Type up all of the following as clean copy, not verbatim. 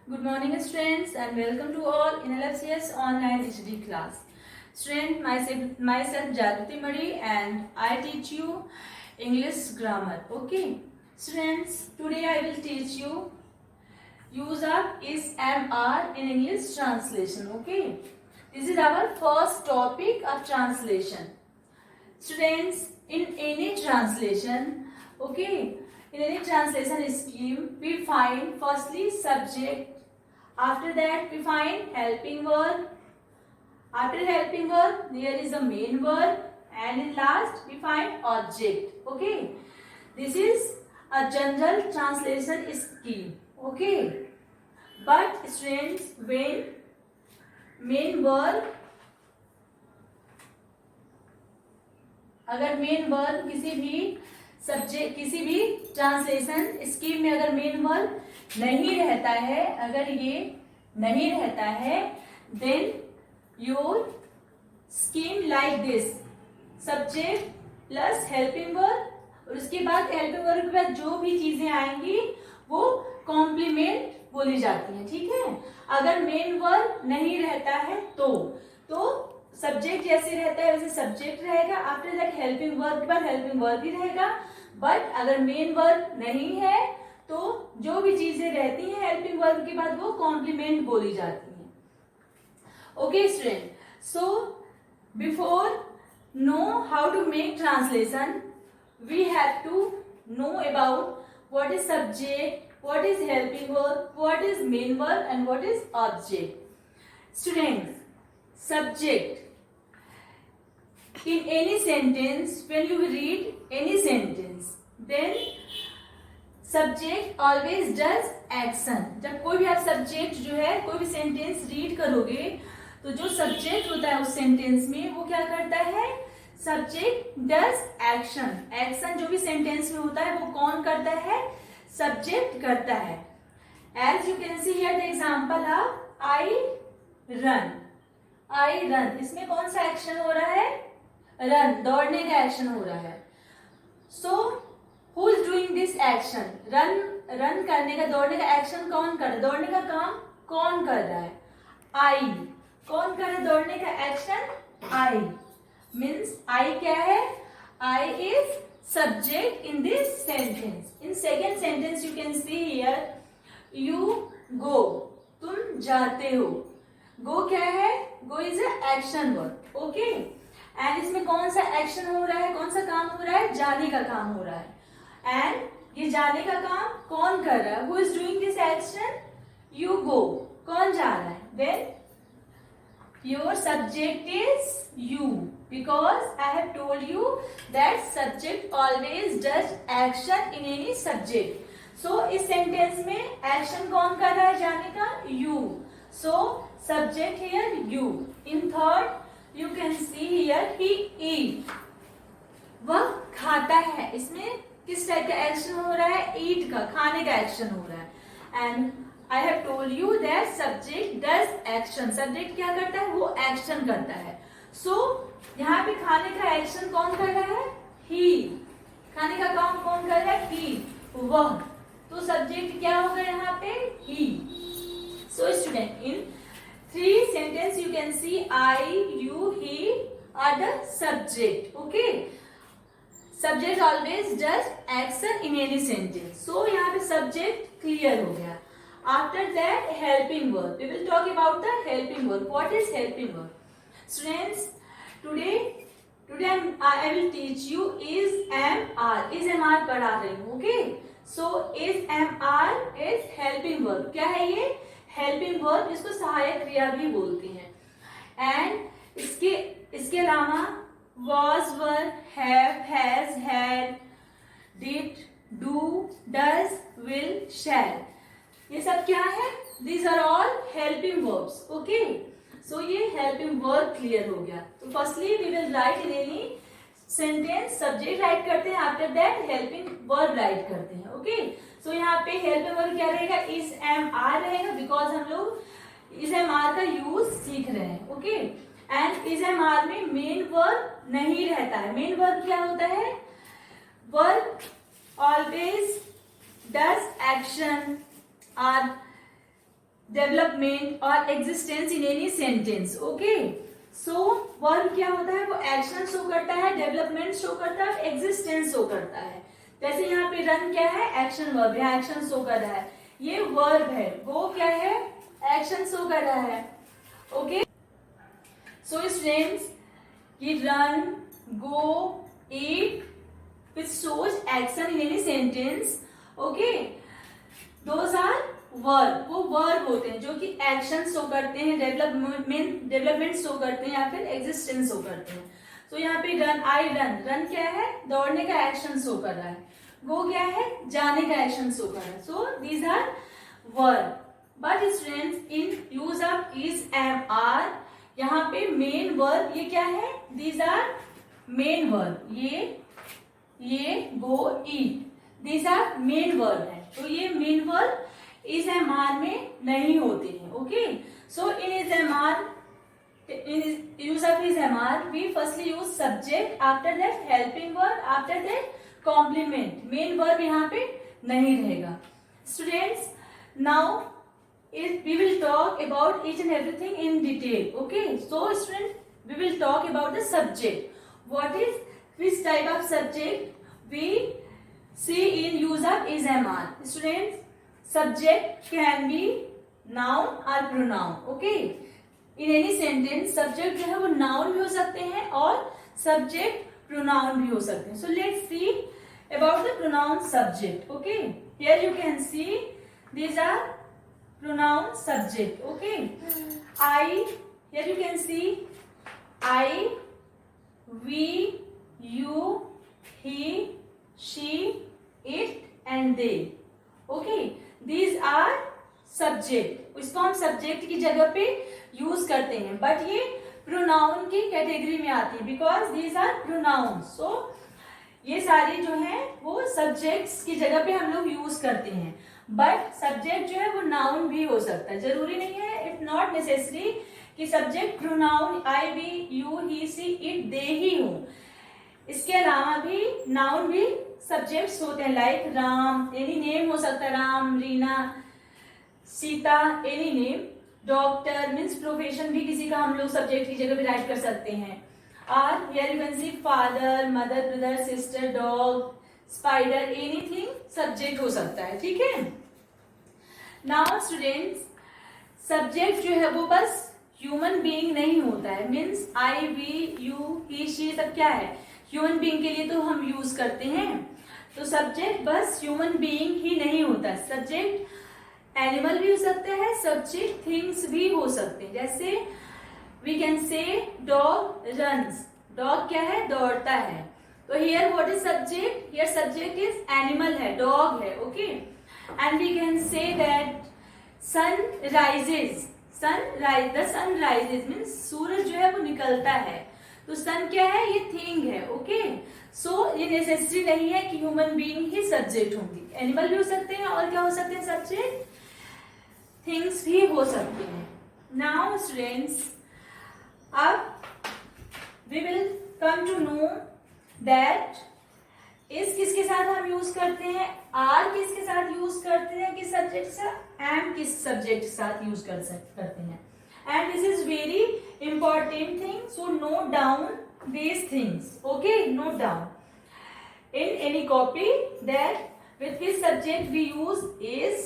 Good morning students and welcome to all in LFCS online HD class. Student, myself Jagrati Mari and I teach you English grammar. Okay. Students, today I will teach you use of is, am, are in English translation. Okay. This is our first topic of translation. Students, in any translation, okay, in any translation scheme, we find firstly subject. After that, we find helping verb. After helping verb, there is a main verb, and in last we find object. Okay, this is a general translation scheme. Okay, but students, when main verb, अगर main verb किसी भी subject किसी भी translation scheme में अगर main verb नहीं रहता है, अगर ये नहीं रहता है, then your scheme like this, subject plus helping verb और उसके बाद हेल्पिंग वर्ब के बाद जो भी चीजें आएंगी वो कॉम्प्लीमेंट बोली जाती है. ठीक है, अगर मेन वर्ब नहीं रहता है तो सब्जेक्ट जैसे रहता है वैसे सब्जेक्ट रहेगा. आफ्टर दैट हेल्पिंग वर्ब के बाद हेल्पिंग वर्ब ही रहेगा. बट अगर मेन वर्ब नहीं है तो जो भी चीजें रहती हैं हेल्पिंग वर्ब के बाद वो कॉम्प्लीमेंट बोली जाती हैं. Okay student, so before know how to make translation we have to know about what is subject, what is helping verb, what is main verb and what is object. Students, subject in any sentence, when you read any sentence, then subject always does action. जब कोई भी आप subject जो है कोई भी sentence read करोगे तो जो subject होता है उस sentence में वो क्या करता है, subject does action. action जो भी sentence में होता है वो कौन करता है, subject करता है. As you can see here the example of I run. I run, इसमें कौन सा एक्शन हो रहा है, रन, दौड़ने का एक्शन हो रहा है. So who is doing this action, run करने का, दौड़ने का एक्शन कौन कर रहा है, दौड़ने का काम कौन कर रहा है, आई. कौन कर रहा है दौड़ने का एक्शन, आई. मीन्स आई क्या है, I is subject in this sentence. In second sentence you can see here you go, तुम जाते हो. गो क्या है, go is action verb. Okay, and इसमें कौन सा एक्शन हो रहा है, कौन सा काम हो रहा है, जाने का काम हो रहा है. एंड ये जाने का काम कौन कर रहा है, who is doing this action, you go, कौन जा रहा है. Then your subject is you, because I have told you that subject always does action in any subject. So इस सेंटेंस में एक्शन कौन कर रहा है, जाने का, you. So subject here you. In third you can see here he eat. वह खाता है. इसमें किस टाइप का एक्शन हो रहा है, eat का, खाने का एक्शन हो रहा है. And I have told you that subject does action. subject क्या करता है, वो एक्शन करता है. So यहाँ पे खाने का एक्शन कौन कर रहा है, he. खाने का काम कौन कर रहा है, he, वह. तो सब्जेक्ट क्या होगा यहाँ पे, he. So student, in three sentence you can see I, you, he are the subject. Okay, subject always does action in any sentence. So यहाँ पे subject clear हो गया. After that helping verb. We will talk about the helping verb. What is helping verb? Students, today I will teach you is, am, are. Is, am, are पढ़ा रही हूँ. Okay, so is, am, are is helping verb. क्या है ये, helping verb, इसको सहायक क्रिया भी बोलते हैं. एंड इसके अलावा was, were, have, has, had, did, do, does, will, shall, ये सब क्या है, these are all helping verbs. Okay, so ये हेल्पिंग वर्ब क्लियर हो गया. तो firstly we will write in any sentence, subject write करते हैं, after that helping verb write करते हैं. ओके, सो यहाँ पे हेल्पिंग वर्ब क्या रहेगा, इज, एम, आर रहेगा, बिकॉज हम लोग इज, एम, आर का यूज सीख रहे हैं. Okay, and is, am, are में मेन वर्ब नहीं रहता है. मेन वर्ब क्या होता है, verb always does action, or development और existence in any sentence. Okay, so verb क्या होता है, वो एक्शन शो करता है, डेवलपमेंट शो करता है, एग्जिस्टेंस शो करता है. जैसे यहाँ पे रन क्या है, एक्शन वर्ब है, एक्शन शो कर रहा है. ये वर्ब है. गो क्या है, एक्शन शो कर रहा है. ओके, सो स्टूडेंट्स, ये run, go, eat which shows action in any sentence. Okay, those are verb. वो verb होते हैं जो कि action शो करते हैं, डेवलपमेंट शो करते हैं या फिर एग्जिस्टेंस शो करते हैं. तो यहाँ पे रन, आई रन, रन क्या है, दौड़ने का एक्शन शो कर रहा है. गो क्या है, जाने का एक्शन शो कर रहा है. So these are verb. But students, in use of is, am, are, यहाँ पे मेन वर्ब ये क्या है, दीज आर मेन वर्ब. ये go, eat, these are main verb है. तो ये main verb is am are में नहीं होते हैं. Okay, so in is am are, in use of is MR, we firstly use subject, after that helping verb, after that complement. main verb यहाँ पे नहीं रहेगा. Students, now we will talk about each and everything in detail. Okay, so students, we will talk about the subject. What is, which type of subject we see in use of is MR. Students, subject can be noun or pronoun. Okay, in any sentence subject जो है वो noun भी हो सकते हैं और subject pronoun भी हो सकते हैं. So let's see about the pronoun subject. Okay, here you can see these are pronoun subject. Okay, I, here you can see I, we, you, he, she, it and they. Okay, these are subject. इसको हम subject की जगह पे use करते हैं, but ये pronoun की category में आती है बिकॉज दीज आर प्रोनाउन. सो ये सारी जो है वो सब्जेक्ट्स की जगह पे हम लोग यूज करते हैं, बट सब्जेक्ट जो है वो नाउन भी हो सकता है. जरूरी नहीं है, इट नॉट नेसेसरी कि subject pronoun I, we, you, he, she, it, they ही हो. इसके अलावा भी नाउन भी सब्जेक्ट्स होते हैं, लाइक राम, एनी नेम हो सकता है, Ram, Reena, Sita, any name. Doctor means profession भी किसी का हम लोग सब्जेक्ट की जगह पे राइट कर सकते हैं. और here you can C father, mother, brother, sister, dog, spider, anything subject हो सकता है. ठीक है. नाउ स्टूडेंट्स, सब्जेक्ट जो है वो बस ह्यूमन बीइंग नहीं होता है. Means I, we, you, he, she सब क्या है, ह्यूमन बीइंग के लिए तो हम यूज करते हैं. तो सब्जेक्ट बस ह्यूमन बीइंग ही नहीं होता. सब्जेक्ट एनिमल भी हो सकते हैं, सब्जेक्ट थिंग्स भी हो सकते हैं. जैसे we can say dog runs, dog क्या है, दौड़ता है. तो here what is subject, here subject is animal है, डॉग है. Okay, and we can say that sun rises, the sun rises means सूरज जो है वो निकलता है. तो सन क्या है, ये थिंग है. ओके, सो ये नेसेसरी नहीं है कि ह्यूमन बीइंग ही सब्जेक्ट होंगे. एनिमल भी हो सकते हैं और क्या हो सकते हैं, सब्जेक्ट थिंग्स भी हो सकते हैं. नाउ स्टूडेंट्स, अब we will come to know that इस किसके साथ हम यूज करते हैं, आर किसके साथ यूज करते हैं, किस सब्जेक्ट से, एम किस सब्जेक्ट के साथ यूज करते हैं. And this is very important thing, so note down these things. Okay, note down in any copy that with which subject we use is,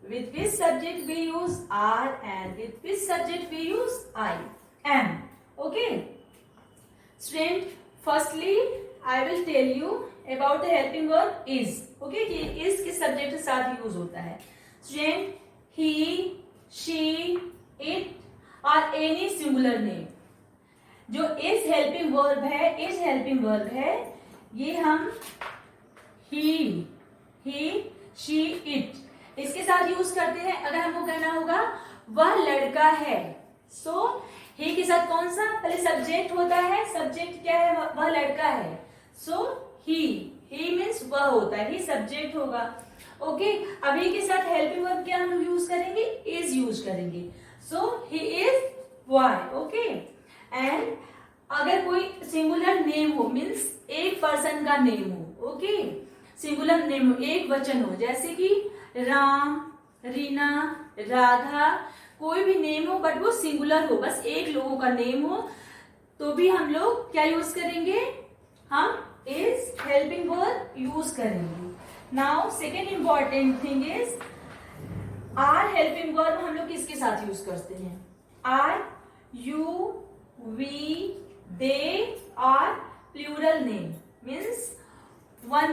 with which subject we use are, and with which subject we use I, am. Okay, student, firstly I will tell you about the helping verb is. Okay, कि is किस subject के साथ use होता है. student, he, she, it or any singular name. जो is helping verb है, is helping verb है, ये हम ही, शी, इट इसके साथ यूज करते हैं. अगर हमको कहना होगा वह लड़का है, सो ही के साथ कौन सा पहले सब्जेक्ट होता है, सब्जेक्ट क्या है, वह लड़का है. सो ही मीन्स वह होता है, ही सब्जेक्ट होगा. ओके, अभी के साथ हेल्पिंग वर्ब क्या हम यूज करेंगे, इज यूज करेंगे. So he is boy. Okay, and अगर कोई सिंगुलर नेम हो, मीन्स एक पर्सन का नेम हो. ओके, सिंगुलर नेम हो, एक वचन हो, जैसे कि राम, रीना, राधा, कोई भी नेम हो बट वो सिंगुलर हो, बस एक लोगों का नेम हो, तो भी हम लोग क्या यूज करेंगे, हम इज हेल्पिंग वर्ब यूज करेंगे। Now second important thing is are helping verb हम लोग किसके साथ यूज करते हैं, are, you, we, they, are plural name means one